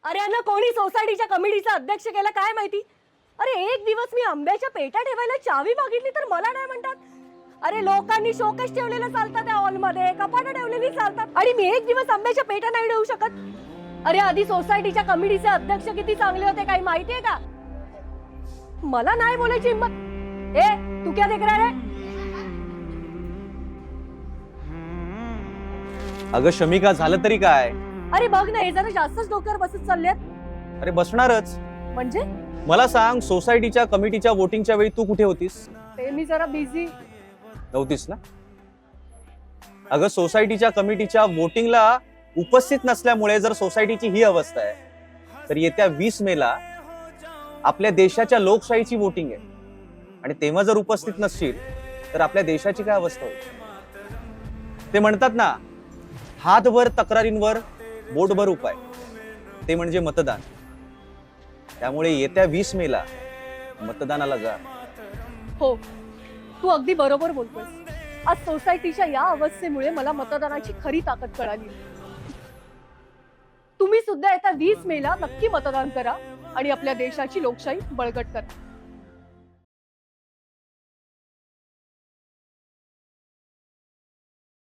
अरे यांना कोणी सोसायटीच्या कमिटीचा अध्यक्ष केला काय माहिती. अरे एक दिवस मी आंब्याच्या पेट्या ठेवायला चावी मागितली तर मला नाही म्हणतात. अरे लोकांनी शोकेस ठेवलेलं चालतात त्या हॉलमध्ये, कपाटं ठेवलेली चालतात आणि मी एक दिवस आंब्याच्या पेट्या नाही ठेवू शकत. अरे आधी सोसायटीच्या कमिटीचे अध्यक्ष किती चांगले होते काही माहितीये का. मला नाही बोलायची हिंमत. ए तू क्या देख रहा है. अगं शमिका झालं तरी काय. अरे बघ ना हे जरा जास्तच डोक्यावर बसत चाललेत. अरे बसणारच. म्हणजे मला सांग, सोसायटीच्या कमिटीच्या वोटिंगच्या वेळी तू कुठे होतीस. ते मी जरा बिझी नव्हतीस ना. अगं सोसायटीच्या कमिटीच्या वोटिंगला उपस्थित नसल्यामुळे जर सोसायटीची ही अवस्था आहे तर येत्या 20 मेला आपल्या देशाच्या लोकशाहीची वोटिंग आहे आणि तेव्हा जर उपस्थित नसशील तर आपल्या देशाची काय अवस्था होईल. ते म्हणतात ना, हातभर तक्रारींवर बोटभर उपाय, ते म्हणजे मतदान. त्यामुळे येत्या 20 मेला मतदानाला जा. हो तू अगदी बरोबर बोलतोस. आज सोसायटीच्या या अवस्थेमुळे मला मतदानाची खरी ताकद कळाली. तुम्ही सुद्धा येत्या 20 मेला नक्की मतदान करा आणि आपल्या देशाची लोकशाही बळकट करा.